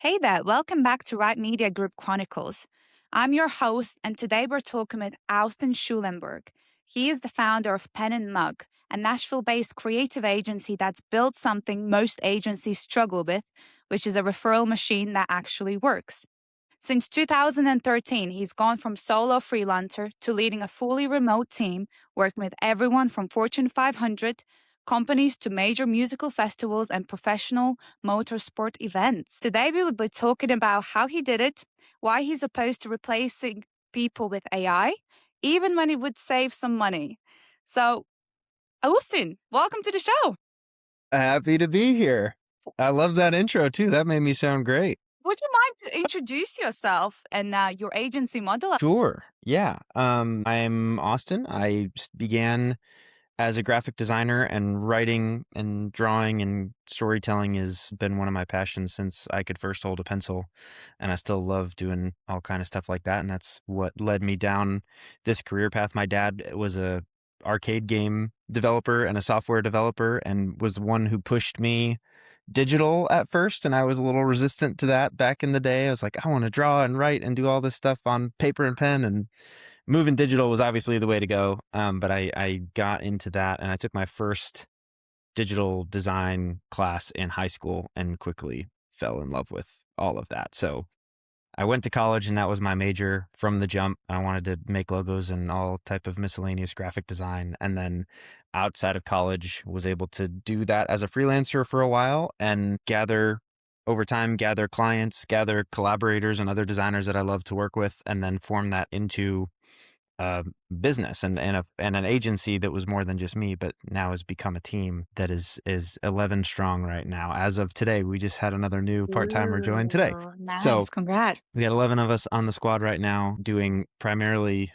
Hey there, welcome back to Right Media Group Chronicles. I'm your host, and today we're talking with Austin Schulenburg. He is the founder of Pen and Mug, a Nashville based creative agency that's built something most agencies struggle with, which is a referral machine that actually works. Since 2013, he's gone from solo freelancer to leading a fully remote team, working with everyone from Fortune 500 companies to major musical festivals and professional motorsport events. Today, we will be talking about how he did it, why he's opposed to replacing people with AI, even when it would save some money. So, Austin, welcome to the show. Happy to be here. I love that intro too. That made me sound great. Would you mind to introduce yourself and your agency model? Sure. Yeah. I'm Austin. I began as a graphic designer, and writing and drawing and storytelling has been one of my passions since I could first hold a pencil. And I still love doing all kind of stuff like that. And that's what led me down this career path. My dad was a arcade game developer and a software developer, and was the one who pushed me digital at first, and I was a little resistant to that back in the day. I was like, I want to draw and write and do all this stuff on paper and pen, and moving digital was obviously the way to go. But I got into that, and I took my first digital design class in high school and quickly fell in love with all of that. So I went to college, and that was my major from the jump. I wanted to make logos and all type of miscellaneous graphic design. And then outside of college, was able to do that as a freelancer for a while and gather clients, gather collaborators and other designers that I love to work with, and then form that into business and an agency that was more than just me, but now has become a team that is 11 strong right now. As of today, we just had another new part-timer join today. Nice, So congrats. we got 11 of us on the squad right now, doing primarily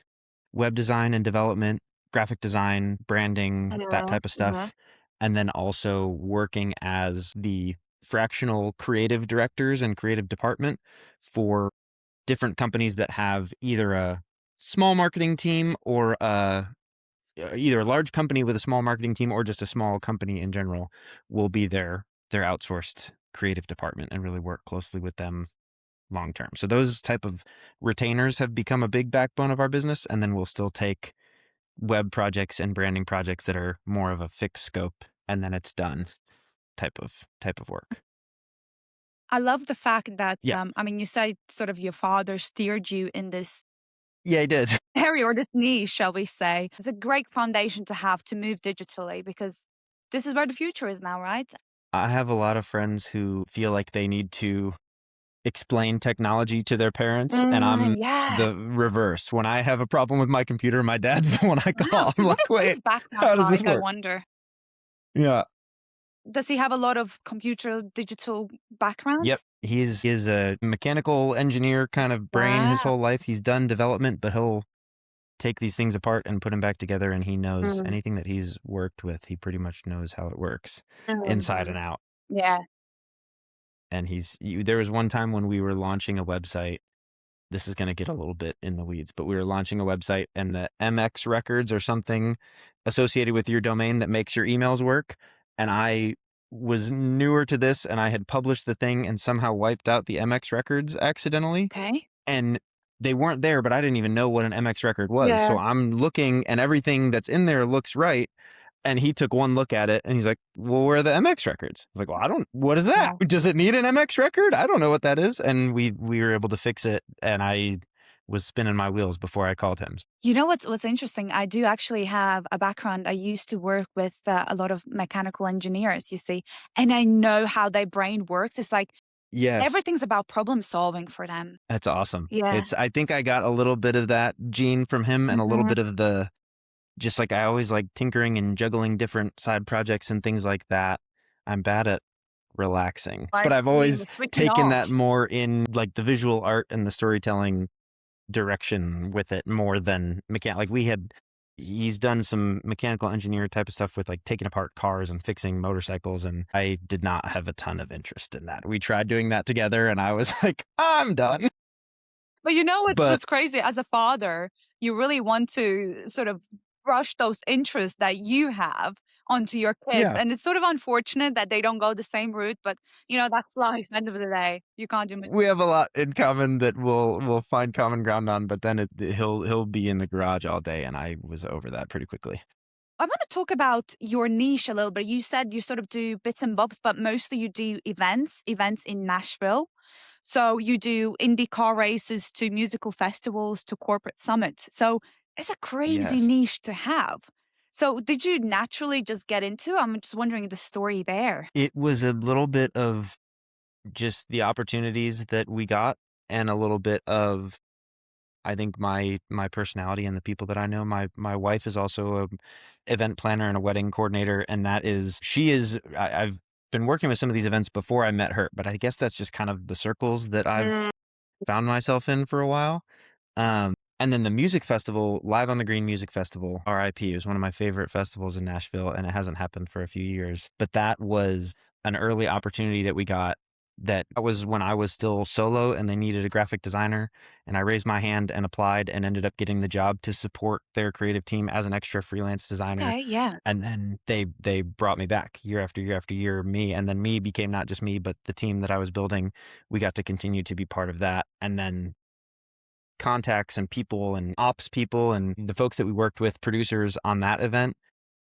web design and development, graphic design, branding, that type of stuff. And then also working as the fractional creative directors and creative department for different companies that have either a small marketing team or either a large company with a small marketing team, or just a small company in general will be their outsourced creative department, and really work closely with them long term. So those type of retainers have become a big backbone of our business. And then we'll still take web projects and branding projects that are more of a fixed scope, and then it's done type of work. I love the fact that, Yeah. you said sort of your father steered you in this Yeah, I did. area or this niche, shall we say. It's a great foundation to have to move digitally because this is where the future is now, right? I have a lot of friends who feel like they need to explain technology to their parents, and I'm Yeah. the reverse. When I have a problem with my computer, my dad's the one I call. I'm like, What is wait, his background how does this like, I work? wonder? Yeah. Does he have a lot of computer digital background? Yep. He's a mechanical engineer kind of brain his Wow. whole life. He's done development, but he'll take these things apart and put them back together, and he knows anything that he's worked with. He pretty much knows how it works inside and out. Yeah. And there was one time when we were launching a website. This is going to get a little bit in the weeds, but we were launching a website, and the MX records or something associated with your domain that makes your emails work. And I was newer to this, and I had published the thing and somehow wiped out the MX records accidentally. Okay. And they weren't there, but I didn't even know what an MX record was. Yeah. So I'm looking, and everything that's in there looks right. And he took one look at it, and he's like, well, where are the MX records? I was like, well, what is that? Yeah. Does it need an MX record? I don't know what that is. And we were able to fix it, and I was spinning my wheels before I called him. You know what's interesting? I do actually have a background. I used to work with a lot of mechanical engineers, you see, and I know how their brain works. It's like Yes. everything's about problem solving for them. That's awesome. Yeah. I think I got a little bit of that gene from him, and a little bit of the, just like I always like tinkering and juggling different side projects and things like that. I'm bad at relaxing, but I've always taken that more in like the visual art and the storytelling direction with it more than mechanical. Like he's done some mechanical engineer type of stuff with like taking apart cars and fixing motorcycles, and I did not have a ton of interest in that. We tried doing that together, and I was like, I'm done. But you know what's crazy? As a father, you really want to sort of brush those interests that you have onto your kids. Yeah. And it's sort of unfortunate that they don't go the same route, but that's life. End of the day, you can't do much. We have a lot in common that we'll find common ground on, but then he'll be in the garage all day, and I was over that pretty quickly. I want to talk about your niche a little bit. You said you sort of do bits and bobs, but mostly you do events in Nashville. So you do indie car races to musical festivals to corporate summits. So it's a crazy Yes. niche to have. So did you naturally just get into it? I'm just wondering the story there. It was a little bit of just the opportunities that we got, and a little bit of, I think, my personality and the people that I know. My wife is also a event planner and a wedding coordinator, and I've been working with some of these events before I met her, but I guess that's just kind of the circles that I've found myself in for a while. And then the music festival, Live on the Green Music Festival, RIP, was one of my favorite festivals in Nashville, and it hasn't happened for a few years. But that was an early opportunity that we got. That was when I was still solo and they needed a graphic designer. And I raised my hand and applied and ended up getting the job to support their creative team as an extra freelance designer. Okay, yeah. And then they brought me back year after year after year, and then me became not just me, but the team that I was building. We got to continue to be part of that. And then contacts and people and ops people and the folks that we worked with, producers on that event,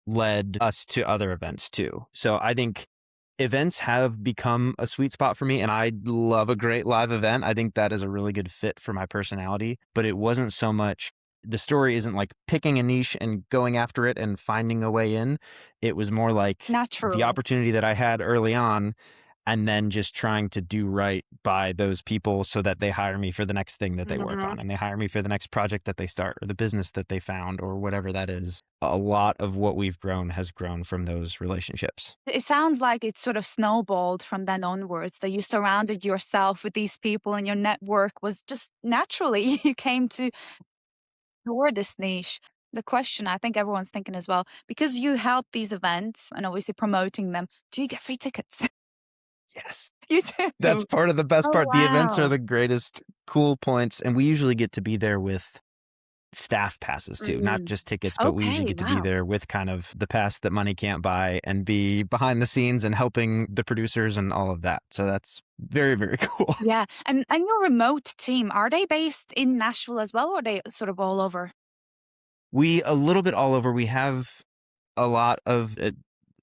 led us to other events too. So I think events have become a sweet spot for me, and I love a great live event. I think that is a really good fit for my personality, but it wasn't so much, the story isn't like picking a niche and going after it and finding a way in. It was more like the Natural. opportunity that I had early on, and then just trying to do right by those people so that they hire me for the next thing that they work Mhm. on, and they hire me for the next project that they start, or the business that they found, or whatever that is. A lot of what we've grown has grown from those relationships. It sounds like it sort of snowballed from then onwards, that you surrounded yourself with these people and your network was just naturally, you came to toward this niche. The question I think everyone's thinking as well, because you help these events and obviously promoting them, do you get free tickets? Yes. You That's do? part of the best Oh, part. The events are wow. the greatest cool points, and we usually get to be there with staff passes too, not Mm. just tickets, but we usually Okay, get to be wow. there with kind of the pass that money can't buy and be behind the scenes and helping the producers and all of that. So that's very, very cool. Yeah, and your remote team, are they based in Nashville as well, or are they sort of all over? We a little bit all over. We have a lot of,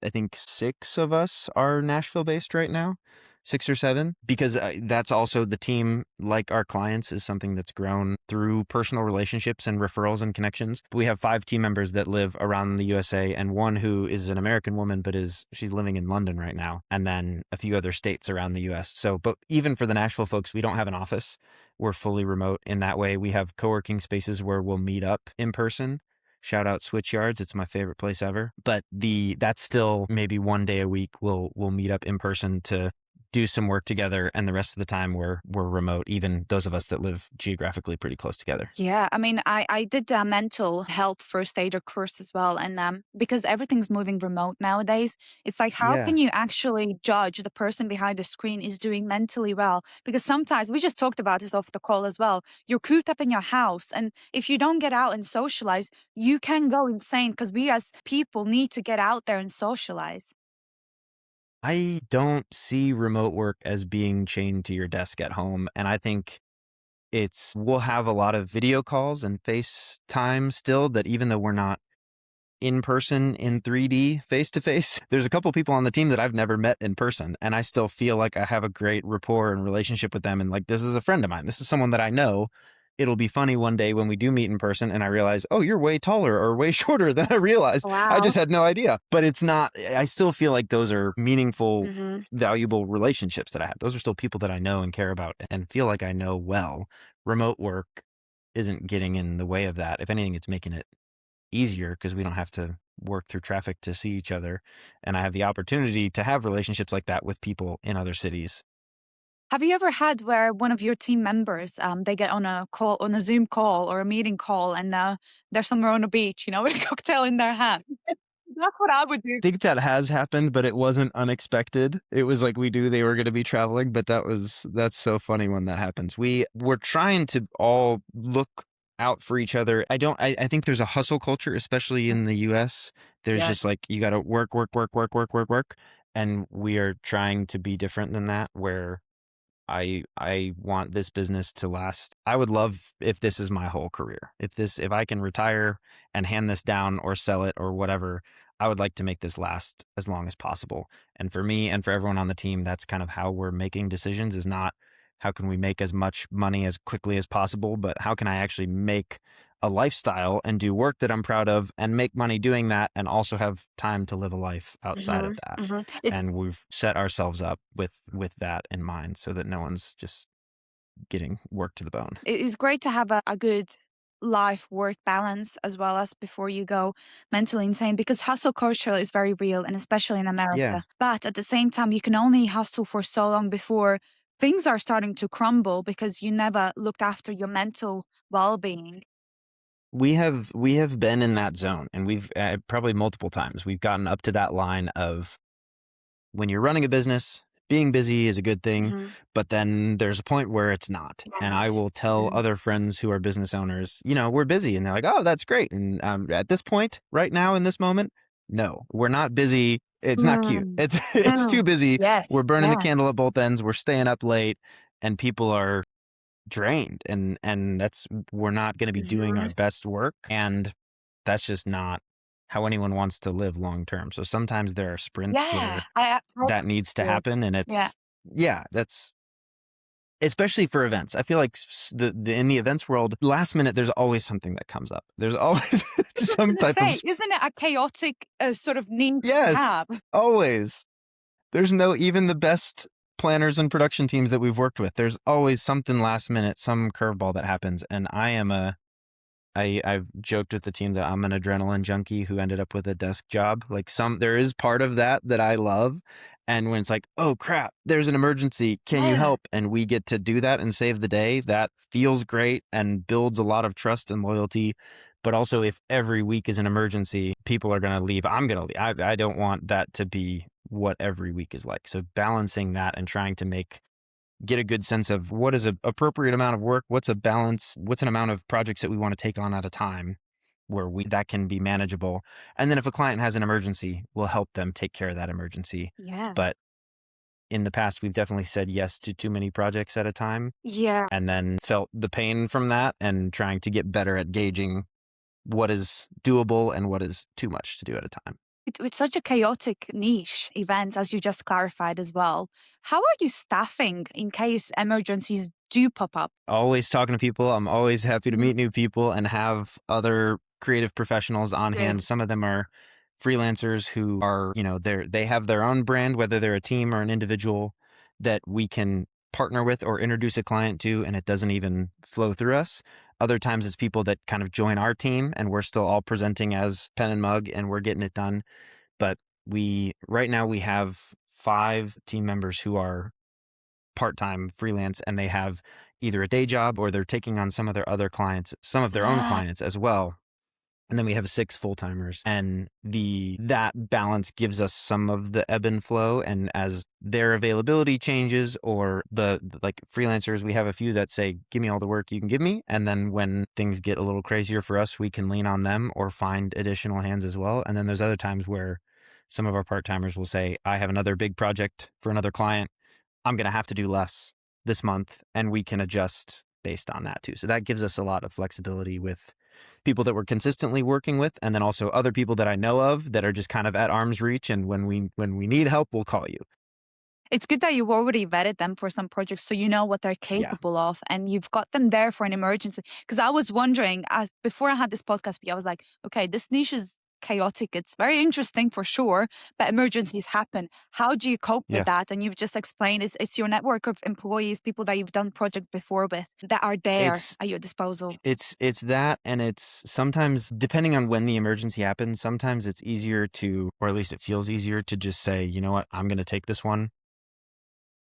I think 6 of us are Nashville based right now, 6 or 7, because that's also the team, like our clients, is something that's grown through personal relationships and referrals and connections. We have 5 team members that live around the USA, and one who is an American woman, but she's living in London right now, and then a few other states around the US. So, but even for the Nashville folks, we don't have an office. We're fully remote in that way. We have co-working spaces where we'll meet up in person. Shout out Switch Yards. It's my favorite place ever. But that's still maybe one day a week we'll meet up in person to do some work together, and the rest of the time we're remote, even those of us that live geographically pretty close together. Yeah, I mean, I did a mental health first aider course as well, and because everything's moving remote nowadays, it's like how Yeah. can you actually judge the person behind the screen is doing mentally well? Because sometimes we just talked about this off the call as well. You're cooped up in your house, and if you don't get out and socialize, you can go insane. Because we as people need to get out there and socialize. I don't see remote work as being chained to your desk at home, and I think we'll have a lot of video calls and FaceTime still, that even though we're not in person in 3D face to face. There's a couple people on the team that I've never met in person, and I still feel like I have a great rapport and relationship with them. And like, this is a friend of mine. This is someone that I know. It'll be funny one day when we do meet in person and I realize, oh, you're way taller or way shorter than I realized. I Wow. just had no idea. But it's not, I still feel like those are meaningful, Hmm. valuable relationships that I have. Those are still people that I know and care about and feel like I know well. Remote work isn't getting in the way of that. If anything, it's making it easier because we don't have to work through traffic to see each other. And I have the opportunity to have relationships like that with people in other cities. Have you ever had where one of your team members, they get on a call, on a Zoom call or a meeting call, and they're somewhere on a beach, with a cocktail in their hand? That's what I would do. I think that has happened, but it wasn't unexpected. It was like we knew they were going to be traveling, but that's so funny when that happens. We're trying to all look out for each other. I think there's a hustle culture, especially in the US. There's Yes. just like, you got to work, work, work, work, work, work, work. And we are trying to be different than that, where I want this business to last. I would love if this is my whole career. If I can retire and hand this down or sell it or whatever, I would like to make this last as long as possible. And for me and for everyone on the team, that's kind of how we're making decisions, is not how can we make as much money as quickly as possible, but how can I actually make a lifestyle and do work that I'm proud of and make money doing that, and also have time to live a life outside of that. It's And we've set ourselves up with that in mind, so that no one's just getting worked to the bone. it is great to have a good life work balance as well as before you go mentally insane, because hustle culture is very real, and especially in Yeah. America. But at the same time, you can only hustle for so long before things are starting to crumble because you never looked after your mental well-being. We have been in that zone, and we've probably multiple times we've gotten up to that line of, when you're running a business, being busy is a good thing, Mhm. but then there's a point where it's not. And I Yes. will tell Mhm. other friends who are business owners, we're busy. And they're like, oh, that's great. And at this point, right now, in this moment, no, we're not busy. It's not cute. Mm. It's too Mm. busy. Yes. We're burning the Yeah. candle at both ends. We're staying up late, and people are drained. And we're not going to be doing our Mhm. best work. And that's just not how anyone wants to live long term. So sometimes there are sprints Yeah. where I that needs to agree. happen, and Yeah. yeah, that's especially for events. I feel like the in the events world, last minute, there's always something that comes up. There's always I was some gonna type of say, isn't it a chaotic sort of need to yes, have? always. There's no, even the best planners and production teams that we've worked with, there's always something last minute, some curveball that happens. And I've joked with the team that I'm an adrenaline junkie who ended up with a desk job. Like, there is part of that I love. And when it's like, oh crap, there's an emergency, can you Yeah. help? And we get to do that and save the day. That feels great and builds a lot of trust and loyalty. But also, if every week is an emergency, people are going to leave. I'm going to leave. I don't want that to be what every week is like. So balancing that and trying to get a good sense of what is an appropriate amount of work, what's a balance, what's an amount of projects that we want to take on at a time, where that can be manageable. And then if a client has an emergency, we'll help them take care of that emergency. Yeah. But in the past, we've definitely said yes to too many projects at a time, Yeah. and then felt the pain from that, and trying to get better at gauging what is doable and what is too much to do at a time. It's such a chaotic niche, events, as you just clarified as well. How are you staffing in case emergencies do pop up? Always talking to people. I'm always happy to Mhm. meet new people and have other creative professionals on hand. Good. Some of them are freelancers who are, they have their own brand, whether they're a team or an individual, that we can partner with or introduce a client to, and it doesn't even flow through us. Other times it's people that kind of join our team, and we're still all presenting as pen and mug, and we're getting it done. But right now we have 5 team members who are part-time freelance, and they have either a day job or they're taking on some of their other clients, some of their own Ah, clients as well. And then we have 6 full-timers, and that balance gives us some of the ebb and flow. And as their availability changes, or like freelancers, we have a few that say, give me all the work you can give me. And then when things get a little crazier for us, we can lean on them or find additional hands as well. And then there's other times where some of our part-timers will say, I have another big project for another client, I'm going to have to do less this month, and we can adjust based on that too. So that gives us a lot of flexibility with people that we're consistently working with, and then also other people that I know of that are just kind of at arm's reach. And when we need help, we'll call you. it's good that you've already vetted them for some projects so you know what they're Yeah. capable of and you've got them there for an emergency. Because I was wondering, as before I had this podcast, I was like, okay, this niche is chaotic. It's very interesting for sure, but emergencies happen. How do you cope with Yeah. that? And you've just explained it's your network of employees, people that you've done projects before with that are there It's at your disposal. it's that, and it's sometimes, depending on when the emergency happens, sometimes it's easier to, or at least it feels easier to just say, you know what, I'm going to take this one.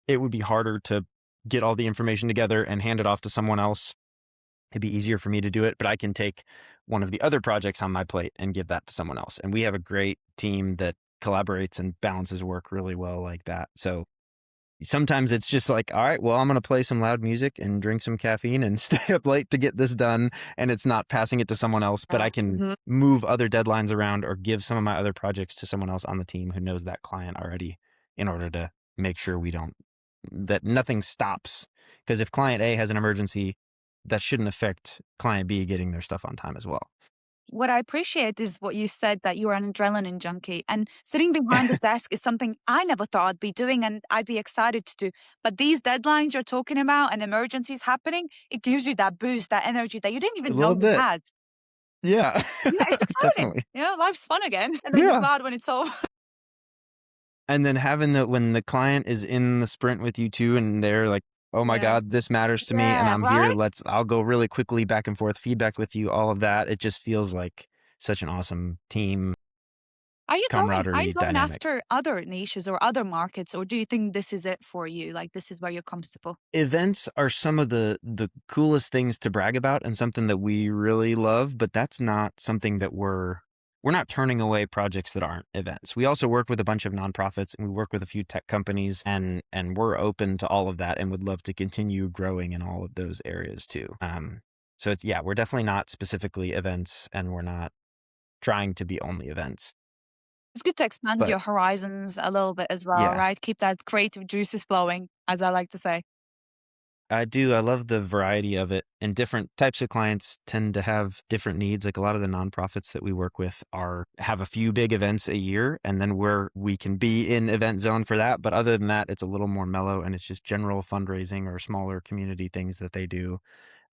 It would be harder to get all the information together and hand it off to someone else. It'd be easier for me to do it, but I can take one of the other projects on my plate and give that to someone else. And we have a great team that collaborates and balances work really well like that. So sometimes it's just like, all right, well, I'm going to play some loud music and drink some caffeine and stay up late to get this done. And it's not passing it to someone else, but I can Mhm. move other deadlines around or give some of my other projects to someone else on the team who knows that client already in order to make sure that nothing stops. Because if client A has an emergency, that shouldn't affect client B getting their stuff on time as well. What I appreciate is what you said, that you are an adrenaline junkie, and sitting behind the desk is something I never thought I'd be doing and I'd be excited to do. But these deadlines you're talking about and emergencies happening, it gives you that boost, that energy that you didn't A even know little you bit. had. Yeah, Yeah, it's exciting. definitely. Life's fun again. And then you're Yeah. glad when it's over. And then having when the client is in the sprint with you too, and they're like, "Oh my Yeah. god, this matters to me, and Yeah, I'm here. right? I'll go really quickly back and forth, feedback with you, all of that." It just feels like such an awesome team Are you camaraderie going dynamic. after other niches or other markets, or do you think this is it for you? Like this is where you're comfortable? Events are some of the coolest things to brag about and something that we really love, but that's not something that we're not turning away projects that aren't events. We also work with a bunch of nonprofits and we work with a few tech companies and we're open to all of that and would love to continue growing in all of those areas too. So it's yeah, we're definitely not specifically events and we're not trying to be only events. It's good to expand But your horizons a little bit as well, yeah, right? Keep that creative juices flowing, as I like to say. I do. I love the variety of it. And different types of clients tend to have different needs. Like a lot of the nonprofits that we work with have a few big events a year, and then we can be in event zone for that. But other than that, it's a little more mellow and it's just general fundraising or smaller community things that they do.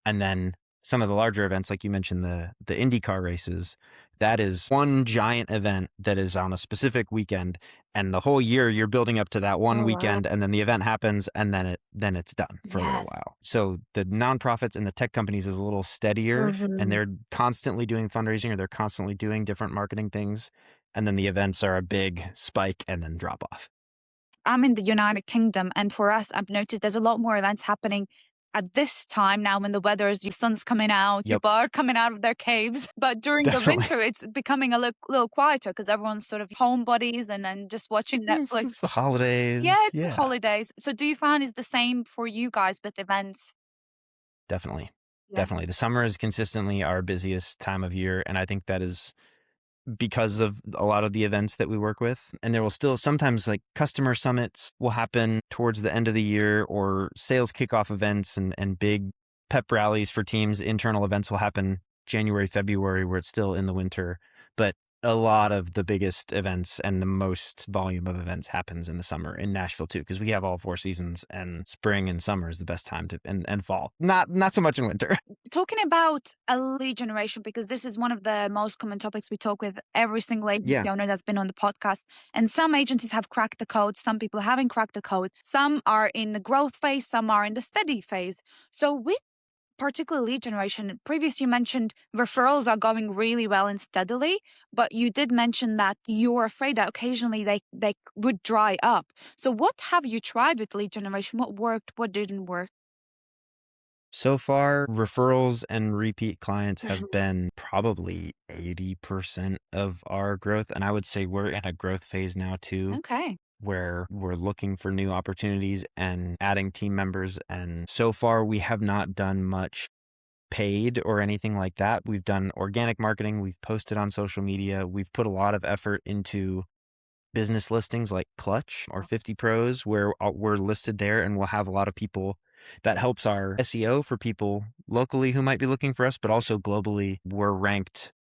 And then some of the larger events, like you mentioned, the IndyCar races, that is one giant event that is on a specific weekend. And the whole year you're building up to that one Oh, wow. weekend, and then the event happens, and then it's done for a little Yes. while. So the nonprofits and the tech companies is a little steadier, and Mhm. they're constantly doing fundraising or they're constantly doing different marketing things. And then the events are a big spike and then drop off. I'm in the United Kingdom, and for us, I've noticed there's a lot more events happening at this time now when the sun's coming out, Yep, people are coming out of their caves. But during the definitely. winter, it's becoming a little quieter because everyone's sort of homebodies and then just watching It's Netflix. the Yeah, holidays. it's the Yeah, holidays. So do you find it's the same for you guys with events? definitely. Yeah. Definitely. The summer is consistently our busiest time of year, and I think that is because of a lot of the events that we work with. And there will still sometimes like customer summits will happen towards the end of the year or sales kickoff events and big pep rallies for teams. Internal events will happen January, February, where it's still in the winter. But a lot of the biggest events and the most volume of events happens in the summer in Nashville too, because we have all four seasons and spring and summer is the best time to and fall. Not so much in winter. Talking about a lead generation, because this is one of the most common topics we talk with every single Yeah. agency owner that's been on the podcast. And some agencies have cracked the code, some people haven't cracked the code. Some are in the growth phase, some are in the steady phase. So with particular lead generation, previous you mentioned referrals are going really well and steadily, but you did mention that you're afraid that occasionally they would dry up. So what have you tried with lead generation? What worked? What didn't work? So far, referrals and repeat clients have Mhm. been probably 80% of our growth. And I would say we're in a growth phase now too, Okay. where we're looking for new opportunities and adding team members. And so far, we have not done much paid or anything like that. We've done organic marketing, we've posted on social media, we've put a lot of effort into business listings like Clutch or 50 Pros, where we're listed there and we'll have a lot of people. That helps our SEO for people locally who might be looking for us, but also globally. We're ranked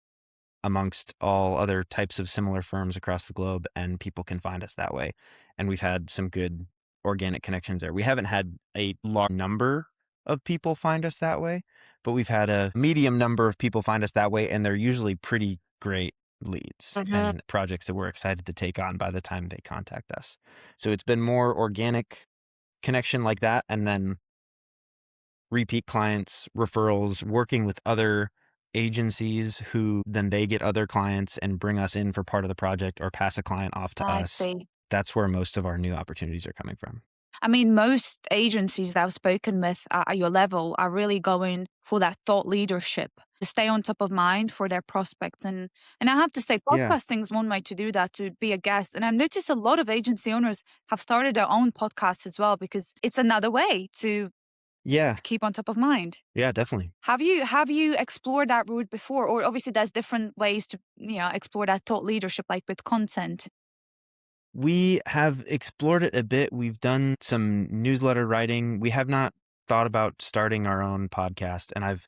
amongst all other types of similar firms across the globe, and people can find us that way. And we've had some good organic connections there. We haven't had a large number of people find us that way, but we've had a medium number of people find us that way, and they're usually pretty great leads Mhm. and projects that we're excited to take on by the time they contact us. So it's been more organic connection like that, and then repeat clients, referrals, working with other agencies who then they get other clients and bring us in for part of the project or pass a client off to I us. see. That's where most of our new opportunities are coming from. I mean, most agencies that I've spoken with at your level are really going for that thought leadership. to stay on top of mind for their prospects. And I have to say, Yeah. podcasting is one way to do that, to be a guest. And I've noticed a lot of agency owners have started their own podcasts as well, because it's another way Yeah. to keep on top of mind. Yeah, definitely. Have you explored that route before? Or obviously there's different ways to, explore that thought leadership, like with content. We have explored it a bit. We've done some newsletter writing. We have not thought about starting our own podcast. And I've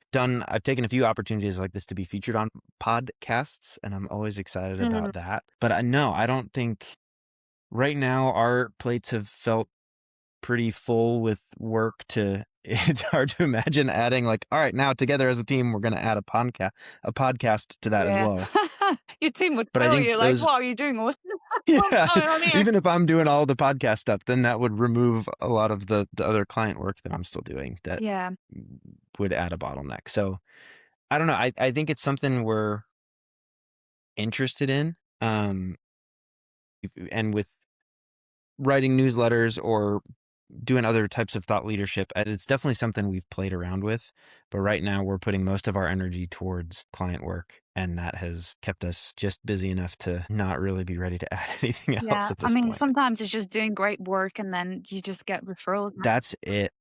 taken a few opportunities like this to be featured on podcasts, and I'm always excited Mm, about that. But I don't think right now our plates have felt pretty full with work to it's hard to imagine adding like, all right, now together as a team, we're going to add a podcast to that as yeah. well. Your team would But I kill think you. Like, those what are you doing? What's Yeah, going on here? even if I'm doing all the podcast stuff, then that would remove a lot of the other client work that I'm still doing that Yeah. would add a bottleneck. So I don't know. I think it's something we're interested in. And with writing newsletters or doing other types of thought leadership, it's definitely something we've played around with. But right now we're putting most of our energy towards client work, and that has kept us just busy enough to not really be ready to add anything else Yeah. at I this mean, point. sometimes it's just doing great work and then you just get referrals. That's it.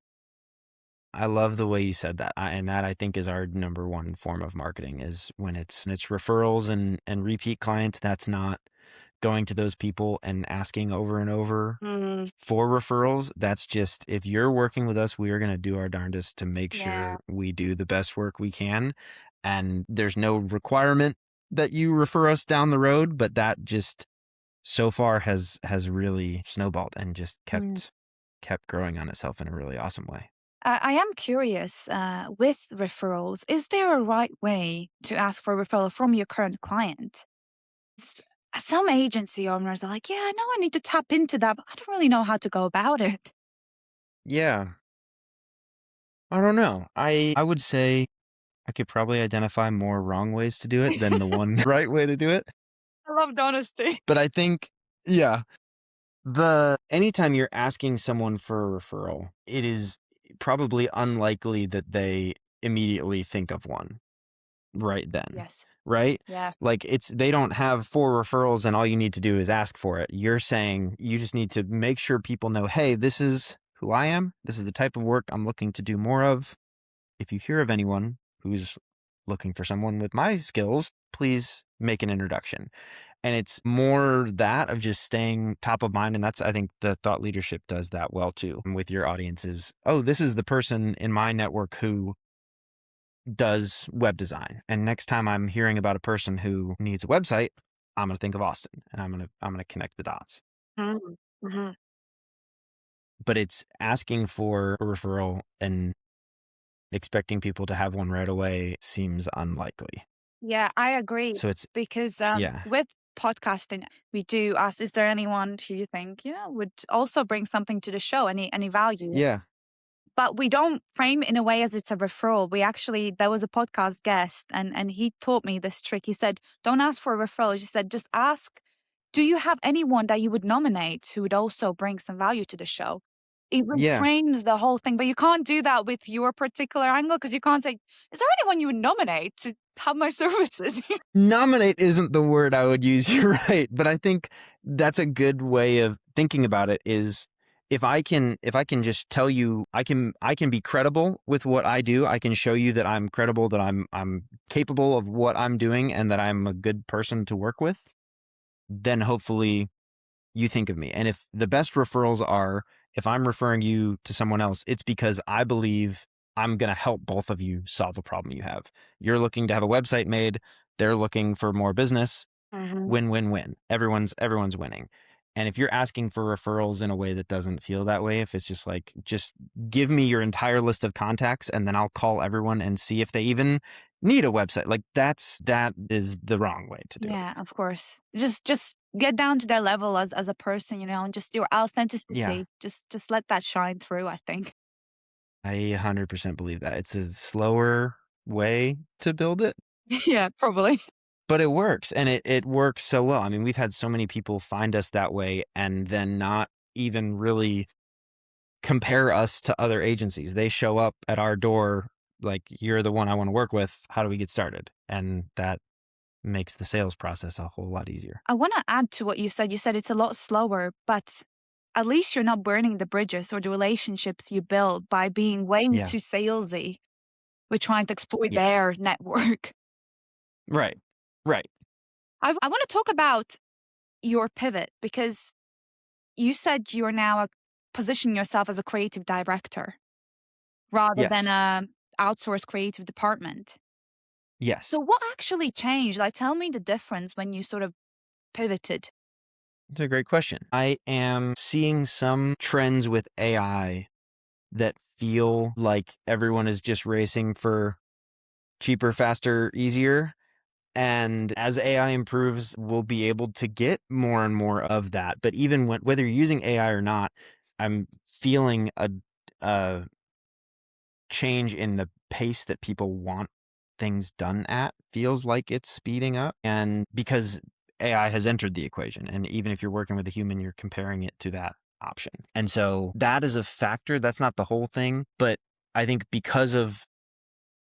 I love the way you said that. And that I think is our number one form of marketing is when it's referrals and repeat clients. That's not going to those people and asking over and over Mm, for referrals. That's just, if you're working with us, we are going to do our darndest to make yeah. sure we do the best work we can. And there's no requirement that you refer us down the road, but that just so far has really snowballed and just Mm. kept growing on itself in a really awesome way. I am curious, with referrals, is there a right way to ask for a referral from your current client? S- Some agency owners are like, yeah, I know I need to tap into that, but I don't really know how to go about it. Yeah. I don't know. I would say I could probably identify more wrong ways to do it than the one right way to do it. I love the honesty. But I think, yeah, anytime you're asking someone for a referral, it is probably unlikely that they immediately think of one right then, Yes. right? Yeah. Like they don't have 4 referrals and all you need to do is ask for it. You're saying you just need to make sure people know, hey, this is who I am. This is the type of work I'm looking to do more of. If you hear of anyone who's looking for someone with my skills, please make an introduction. And it's more that of just staying top of mind. And that's, I think the thought leadership does that well too with your audiences. Oh, this is the person in my network who does web design. And next time I'm hearing about a person who needs a website, I'm going to think of Austin and I'm going to connect the dots. Mm-hmm. But it's asking for a referral and expecting people to have one right away seems unlikely. Yeah, I agree. So it's, Because yeah, with podcasting, we do ask, is there anyone who you think, would also bring something to the show, any value? yeah, But we don't frame it in a way as it's a referral. There was a podcast guest and he taught me this trick. He said, don't ask for a referral. He said, just ask, do you have anyone that you would nominate who would also bring some value to the show? It yeah. reframes the whole thing, but you can't do that with your particular angle because you can't say, is there anyone you would nominate to have my services? Nominate isn't the word I would use. You're right. But I think that's a good way of thinking about it is if I can just tell you I can be credible with what I do. I can show you that I'm credible, that I'm capable of what I'm doing and that I'm a good person to work with, then hopefully you think of me. And if the best referrals are, if I'm referring you to someone else, it's because I believe I'm going to help both of you solve a problem you have. You're looking to have a website made. They're looking for more business. Mhm. Win, win, win. Everyone's winning. And if you're asking for referrals in a way that doesn't feel that way, if it's just like, just give me your entire list of contacts and then I'll call everyone and see if they even need a website. Like that is the wrong way to do it. Yeah, of course. Just get down to their level as a person, and just your Yeah. authenticity. Just let that shine through, I think. I 100% believe that. It's a slower way to build it, Yeah, probably. but it works and it works so well. I mean, we've had so many people find us that way and then not even really compare us to other agencies. They show up at our door Like, you're the one I want to work with. How do we get started? And that makes the sales process a whole lot easier. I want to add to what you said. You said it's a lot slower, but at least you're not burning the bridges or the relationships you build by being way Yeah. too salesy with trying to exploit Yes. their network. Right. Right. I want to talk about your pivot because you said you're now positioning yourself as a creative director rather than Yes. a outsourced creative department. So Yes. what actually changed? Like, tell me the difference when you sort of pivoted. It's a great question. I am seeing some trends with AI that feel like everyone is just racing for cheaper, faster, easier. And as AI improves, we'll be able to get more and more of that. But even whether you're using AI or not, I'm feeling a change in the pace that people want things done at. Feels like it's speeding up. And because AI has entered the equation, and even if you're working with a human, you're comparing it to that option. And so that is a factor. That's not the whole thing. But I think because of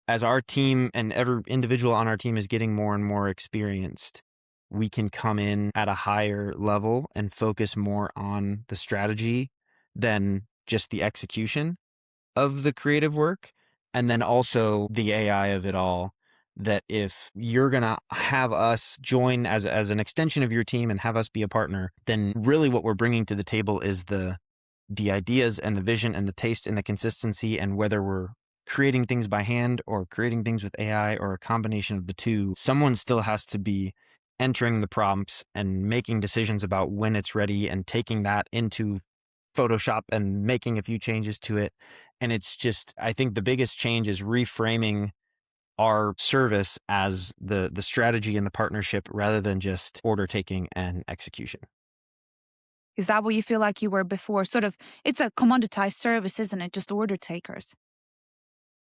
as our team and every individual on our team is getting more and more experienced, we can come in at a higher level and focus more on the strategy than just the execution of the creative work. And then also the AI of it all. That if you're going to have us join as an extension of your team and have us be a partner, then really what we're bringing to the table is the ideas and the vision and the taste and the consistency, and whether we're creating things by hand or creating things with AI or a combination of the two, someone still has to be entering the prompts and making decisions about when it's ready and taking that into Photoshop and making a few changes to it. And it's just, I think the biggest change is reframing our service as the strategy and the partnership rather than just order taking and execution. Is that what you feel like you were before? Sort of, it's a commoditized service, isn't it? Just order takers.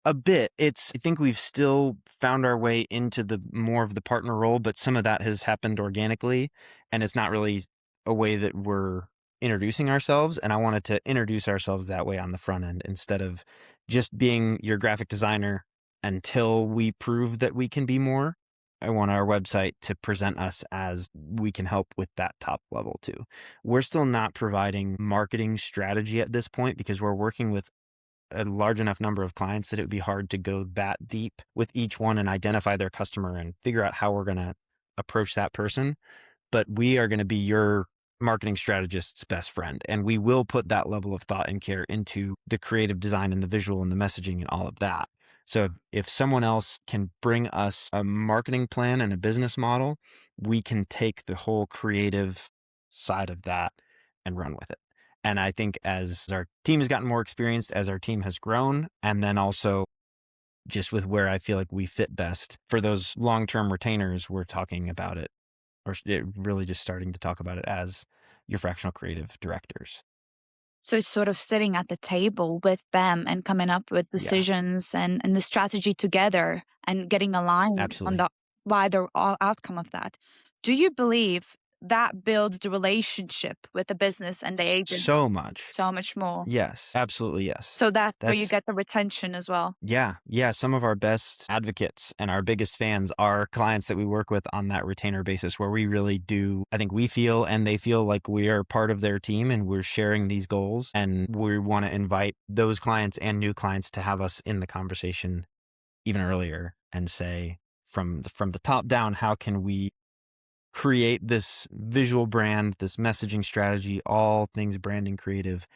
A bit. I think we've still found our way into the more of the partner role, but some of that has happened organically, and it's not really a way that we're introducing ourselves. And I wanted to introduce ourselves that way on the front end instead of just being your graphic designer until we prove that we can be more. I want our website to present us as we can help with that top level too. We're still not providing marketing strategy at this point because we're working with a large enough number of clients that it would be hard to go that deep with each one and identify their customer and figure out how we're going to approach that person. But we are going to be your marketing strategist's best friend. And we will put that level of thought and care into the creative design and the visual and the messaging and all of that. So if someone else can bring us a marketing plan and a business model, we can take the whole creative side of that and run with it. And I think as our team has gotten more experienced, as our team has grown, and then also just with where I feel like we fit best for those long-term retainers, we're talking about it, or really just starting to talk about it as your fractional creative directors. So it's sort of sitting at the table with them and coming up with Yeah, decisions and the strategy together and getting aligned on absolutely. the wider outcome of that. Do you believe that builds the relationship with the business and the agent So much. so much more? Yes, absolutely. Yes. So that's where you That's get the retention as well. Yeah, yeah. Some of our best advocates and our biggest fans are clients that we work with on that retainer basis, where we really do, I think we feel and they feel like we are part of their team and we're sharing these goals. And we want to invite those clients and new clients to have us in the conversation even earlier and say, from the top down, how can we create this visual brand, this messaging strategy, all things branding creative,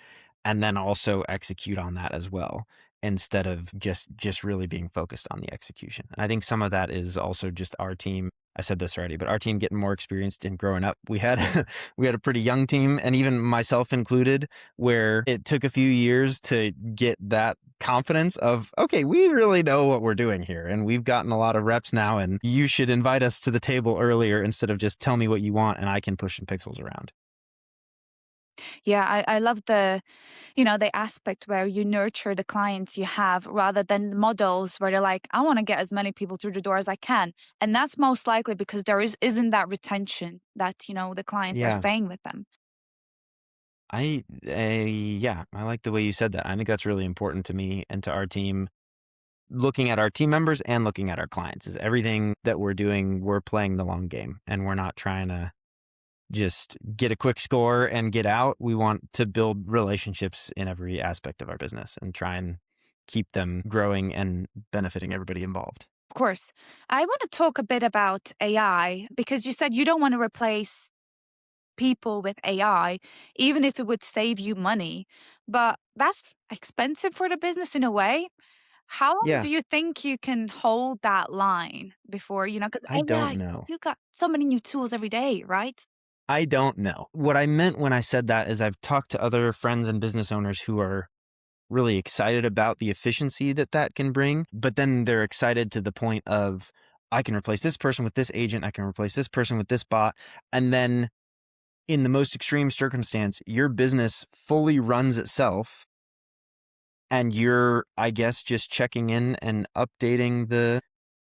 and then also execute on that as well instead of just really being focused on the execution. And I think some of that is also just our team. I said this already, but our team getting more experienced in growing up. We had we had a pretty young team, and even myself included, where it took a few years to get that confidence of, okay, we really know what we're doing here, and we've gotten a lot of reps now, and you should invite us to the table earlier instead of just tell me what you want and I can push some pixels around. Yeah, I love the aspect where you nurture the clients you have rather than models where they're like, I want to get as many people through the door as I can. And that's most likely because there isn't that retention that the clients are Yeah. staying with them. Yeah, I like the way you said that. I think that's really important to me and to our team. looking at our team members and looking at our clients. Is everything that we're doing, we're playing the long game, and we're not trying to just get a quick score and get out. We want to build relationships in every aspect of our business and try and keep them growing and benefiting everybody involved. Of course. I want to talk a bit about AI because you said you don't want to replace people with AI, even if it would save you money. But that's expensive for the business in a way. How long Yeah, do you think you can hold that line before, because I don't AI, know. you got so many new tools every day, right? I don't know. What I meant when I said that is I've talked to other friends and business owners who are really excited about the efficiency that that can bring, but then they're excited to the point of, I can replace this person with this agent, I can replace this person with this bot. And then in the most extreme circumstance, your business fully runs itself and you're, I guess, just checking in and updating the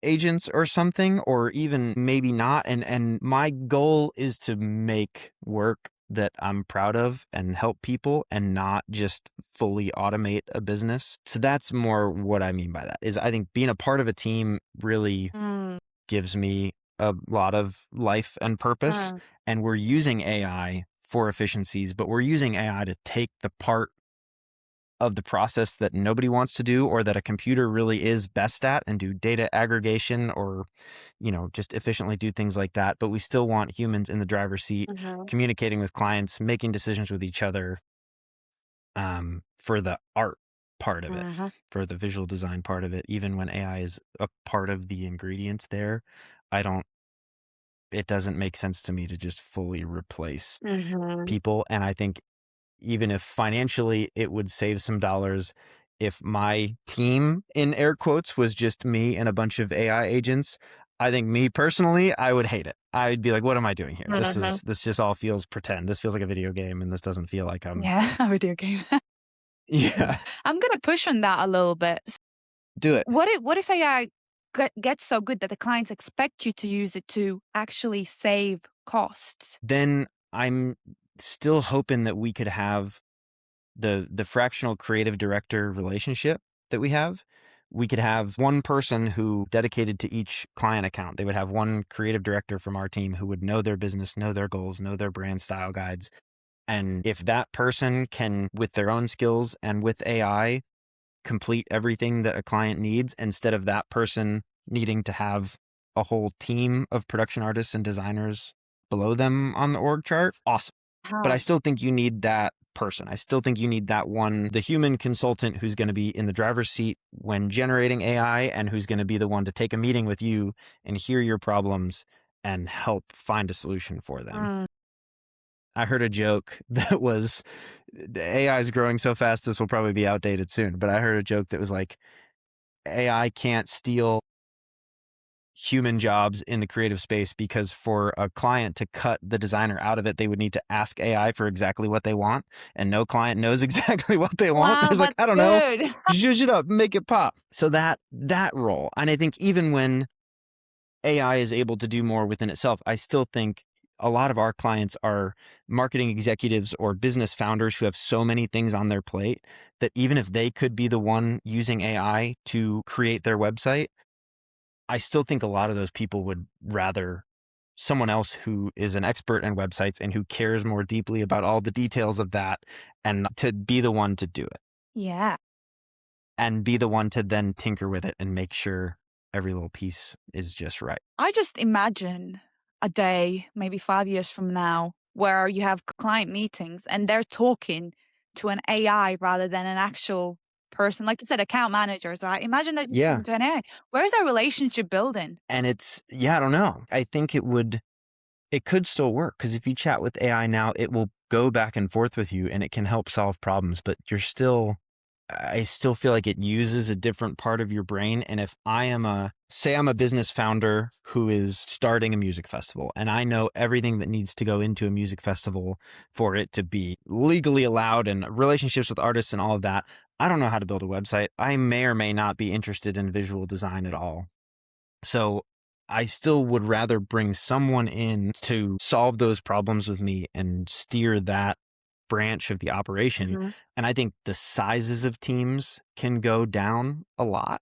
agents or something, or even maybe not. And my goal is to make work that I'm proud of and help people and not just fully automate a business. So that's more what I mean by that. Is I think being a part of a team really Mm, gives me a lot of life and purpose. mm, And we're using AI for efficiencies, but we're using AI to take the part of the process that nobody wants to do or that a computer really is best at and do data aggregation or, just efficiently do things like that. But we still want humans in the driver's seat, mhm, communicating with clients, making decisions with each other, for the art part of it, mhm, for the visual design part of it. Even when AI is a part of the ingredients there, I don't, it doesn't make sense to me to just fully replace mhm. people. And I think even if financially it would save some dollars, if my team, in air quotes, was just me and a bunch of AI agents, I think me personally, I would hate it. I'd be like, what am I doing here? Mhm. This just all feels pretend. This feels like a video game and this doesn't feel like I'm Yeah, a video game. yeah, I'm gonna push on that a little bit. do it. What if AI gets so good that the clients expect you to use it to actually save costs? Then I'm still hoping that we could have the fractional creative director relationship that we have. We could have one person who dedicated to each client account. They would have one creative director from our team who would know their business, know their goals, know their brand style guides. And if that person can, with their own skills and with AI, complete everything that a client needs, instead of that person needing to have a whole team of production artists and designers below them on the org chart, awesome. But I Huh. still think you need that person. I still think you need that one, the human consultant who's going to be in the driver's seat when generating AI and who's going to be the one to take a meeting with you and hear your problems and help find a solution for them. Mm. I heard a joke that was, the AI is growing so fast, this will probably be outdated soon. But I heard a joke that was like, AI can't steal human jobs in the creative space because for a client to cut the designer out of it, they would need to ask AI for exactly what they want. And no client knows exactly what they want. Wow, There's like, that's I don't know, good. zhuzh it up, make it pop. So that role. And I think even when AI is able to do more within itself, I still think a lot of our clients are marketing executives or business founders who have so many things on their plate that even if they could be the one using AI to create their website, I still think a lot of those people would rather someone else who is an expert in websites and who cares more deeply about all the details of that and to be the one to do it Yeah. and be the one to then tinker with it and make sure every little piece is just right. I just imagine a day, maybe 5 years from now, where you have client meetings and they're talking to an AI rather than an actual person. Like you said, account managers, right? Imagine that you're Yeah. talking to an AI. Where's that relationship building? And I don't know. I think it could still work because if you chat with AI now, it will go back and forth with you and it can help solve problems, but I still feel like it uses a different part of your brain. And if say I'm a business founder who is starting a music festival and I know everything that needs to go into a music festival for it to be legally allowed and relationships with artists and all of that, I don't know how to build a website. I may or may not be interested in visual design at all. So I still would rather bring someone in to solve those problems with me and steer that branch of the operation. Mhm. And I think the sizes of teams can go down a lot.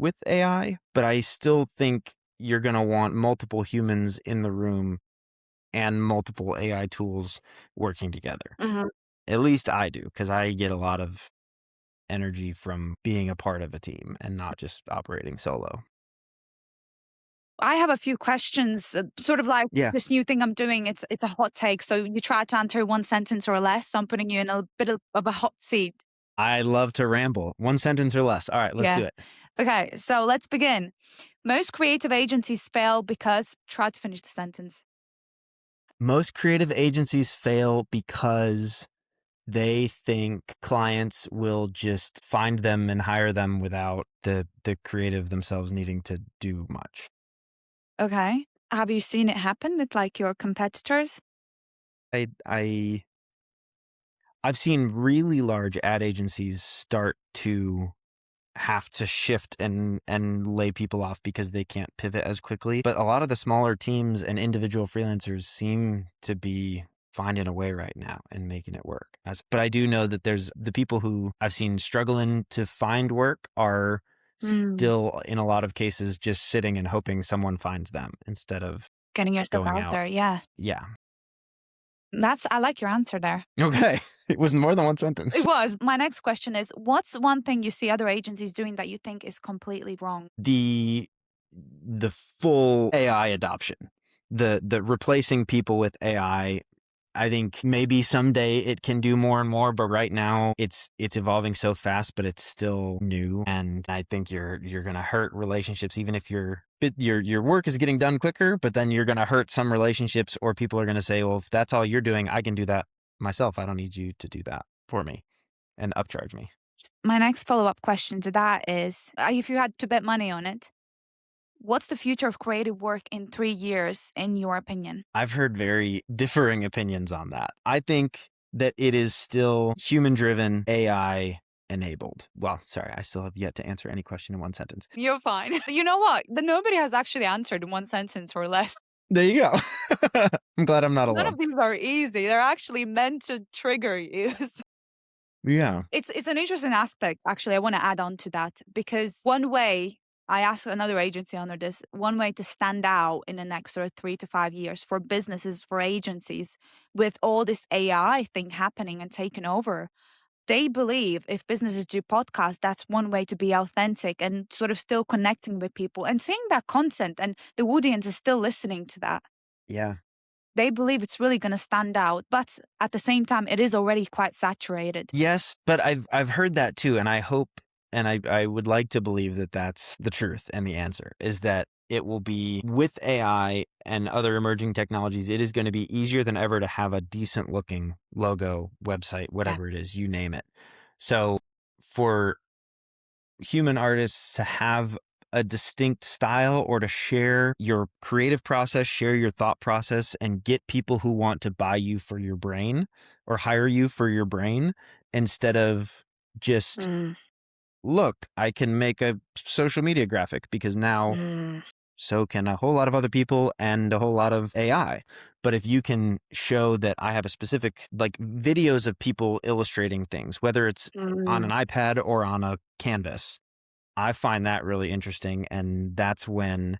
with AI, but I still think you're going to want multiple humans in the room and multiple AI tools working together. Mhm. At least I do, because I get a lot of energy from being a part of a team and not just operating solo. I have a few questions, sort of like Yeah, this new thing I'm doing. It's a hot take, so you try to answer one sentence or less. So I'm putting you in a bit of a hot seat. I love to ramble. One sentence or less. All right, let's Yeah. do it. Okay, so let's begin. Most creative agencies fail because try to finish the sentence. Most creative agencies fail because they think clients will just find them and hire them without the creative themselves needing to do much. Okay. Have you seen it happen with like your competitors? I I've seen really large ad agencies start to have to shift and lay people off because they can't pivot as quickly. But a lot of the smaller teams and individual freelancers seem to be finding a way right now and making it work. But I do know that there's the people who I've seen struggling to find work are Mm. still in a lot of cases just sitting and hoping someone finds them instead of Getting yourself going out out. there. Yeah. Yeah. I like your answer there. Okay. It was more than one It sentence. was. My next question is what's one thing you see other agencies doing that you think is completely wrong? The full AI adoption, the replacing people with AI. I think maybe someday it can do more and more, but right now it's evolving so fast, but it's still new. And I think you're gonna hurt relationships, even if your work is getting done quicker, but then you're gonna hurt some relationships, or people are gonna say, well, if that's all you're doing, I can do that myself. I don't need you to do that for me and upcharge me. My next follow up question to that is if you had to bet money on it, what's the future of creative work in 3 years, in your opinion? I've heard very differing opinions on that. I think that it is still human driven, AI enabled. Well, sorry, I still have yet to answer any question in one sentence. You're fine. You know what? Nobody has actually answered in one sentence or less. There you go. I'm glad I'm not None alone. of these are easy. They're actually meant to trigger you. Yeah. It's an interesting aspect, actually. I want to add on to that because one way I asked another agency under this, one way to stand out in the next sort of 3 to 5 years for businesses, for agencies, with all this AI thing happening and taking over, they believe if businesses do podcasts, that's one way to be authentic and sort of still connecting with people and seeing that content and the audience is still listening to that. Yeah. They believe it's really going to stand out, but at the same time, it is already quite saturated. Yes, but I've heard that too, and I hope and I would like to believe that that's the truth and the answer is that it will be with AI and other emerging technologies, it is going to be easier than ever to have a decent looking logo, website, Yeah. whatever it is, you name it. So for human artists to have a distinct style or to share your creative process, share your thought process, and get people who want to buy you for your brain or hire you for your brain instead of just, Mm, look, I can make a social media graphic because now mm, so can a whole lot of other people and a whole lot of AI. But if you can show that I have a specific, like videos of people illustrating things, whether it's on an mm, iPad or on a canvas, I find that really interesting. And that's when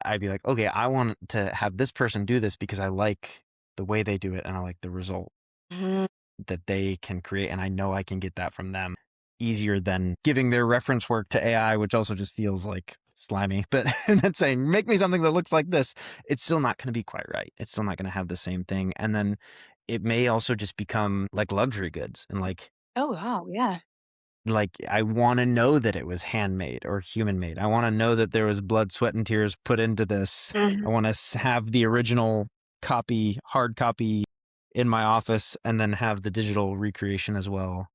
I'd be like, okay, I want to have this person do this because I like the way they do it and I like the result mm. that they can create. And I know I can get that from them easier than giving their reference work to AI, which also just feels like slimy. But and then saying, make me something that looks like this, it's still not going to be quite right. It's still not going to have the same thing. And then it may also just become like luxury goods and Oh, wow. Yeah. like I want to know that it was handmade or human made. I want to know that there was blood, sweat, and tears put into this. I Mhm. want to have the original copy, hard copy in my office and then have the digital recreation as well.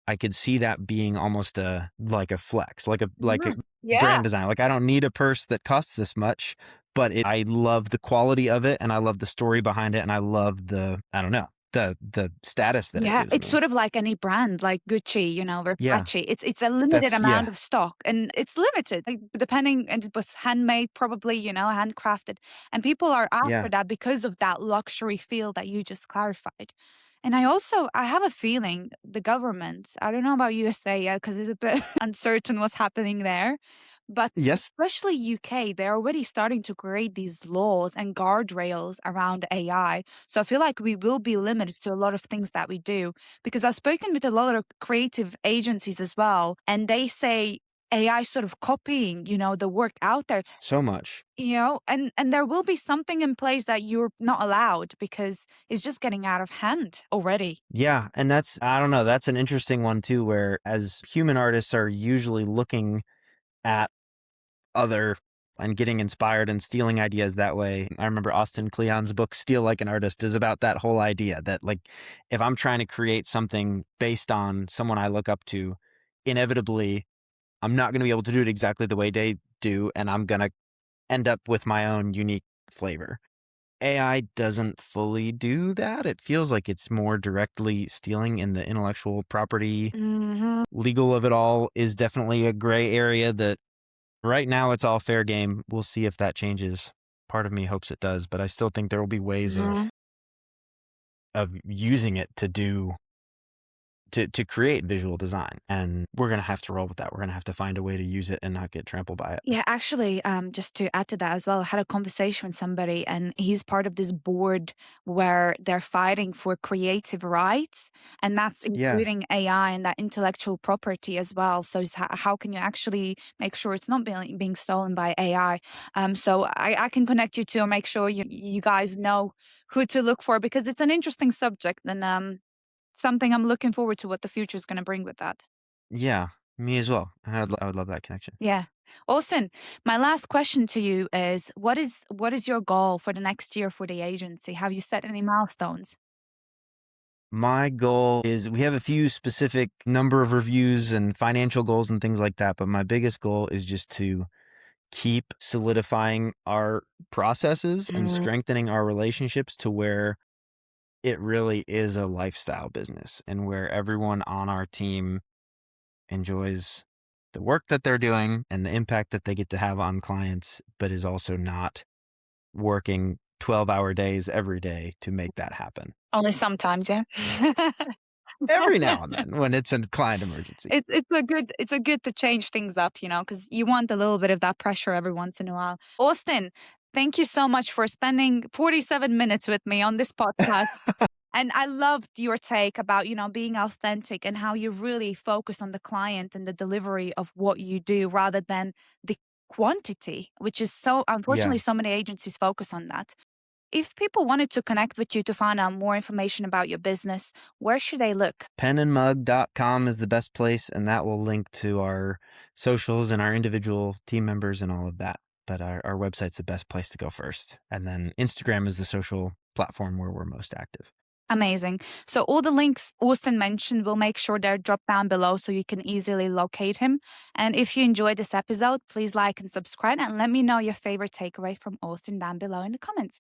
I could see that being almost like a flex, like a Mhm. Yeah. brand design. Like I don't need a purse that costs this much, but I love the quality of it and I love the story behind it and I love I don't know, the status that it Yeah, gives it's me. sort of like any brand, like Gucci, Yeah, Versace. It's a limited that's amount yeah, of stock, and it's limited, like, depending, and it was handmade, probably, handcrafted, and people are after yeah. that because of that luxury feel that you just clarified. And I have a feeling the government, I don't know about USA yet because it's a bit uncertain what's happening there, but Yes, especially UK, they're already starting to create these laws and guardrails around AI. So I feel like we will be limited to a lot of things that we do because I've spoken with a lot of creative agencies as well, and they say AI sort of copying, the work out there. so much. And there will be something in place that you're not allowed because it's just getting out of hand already. Yeah, and I don't know, that's an interesting one too, where as human artists are usually looking at other and getting inspired and stealing ideas that way. I remember Austin Kleon's book Steal Like an Artist is about that whole idea that, like, if I'm trying to create something based on someone I look up to, inevitably I'm not going to be able to do it exactly the way they do, and I'm going to end up with my own unique flavor. AI doesn't fully do that. It feels like it's more directly stealing in the intellectual property. Mhm. Legal of it all is definitely a gray area that right now it's all fair game. We'll see if that changes. Part of me hopes it does, but I still think there will be ways Mhm. of using it to create visual design, and we're going to have to roll with that. We're going to have to find a way to use it and not get trampled by it. Yeah, actually, just to add to that as well, I had a conversation with somebody, and he's part of this board where they're fighting for creative rights, and that's Yeah. including AI and that intellectual property as well. So, how can you actually make sure it's not being stolen by AI? So, I can connect you to or make sure you guys know who to look for because it's an interesting subject and something I'm looking forward to what the future is going to bring with that. Yeah, me as well. I would love that connection. Yeah. Austin, my last question to you is what is your goal for the next year for the agency? Have you set any milestones? My goal is we have a few specific number of reviews and financial goals and things like that, but my biggest goal is just to keep solidifying our processes and Mm. strengthening our relationships to where it really is a lifestyle business and where everyone on our team enjoys the work that they're doing and the impact that they get to have on clients, but is also not working 12-hour days every day to make that happen. Only sometimes, yeah. Every now and then when it's a client emergency. It's a good to change things up, because you want a little bit of that pressure every once in a while. Austin, thank you so much for spending 47 minutes with me on this podcast. And I loved your take about, being authentic and how you really focus on the client and the delivery of what you do rather than the quantity, which is unfortunately, Yeah. so many agencies focus on that. If people wanted to connect with you to find out more information about your business, where should they look? Penandmug.com is the best place, and that will link to our socials and our individual team members and all of that. But our website's the best place to go first. And then Instagram is the social platform where we're most active. Amazing. So all the links Austin mentioned, we'll make sure they're dropped down below so you can easily locate him. And if you enjoyed this episode, please like and subscribe and let me know your favorite takeaway from Austin down below in the comments.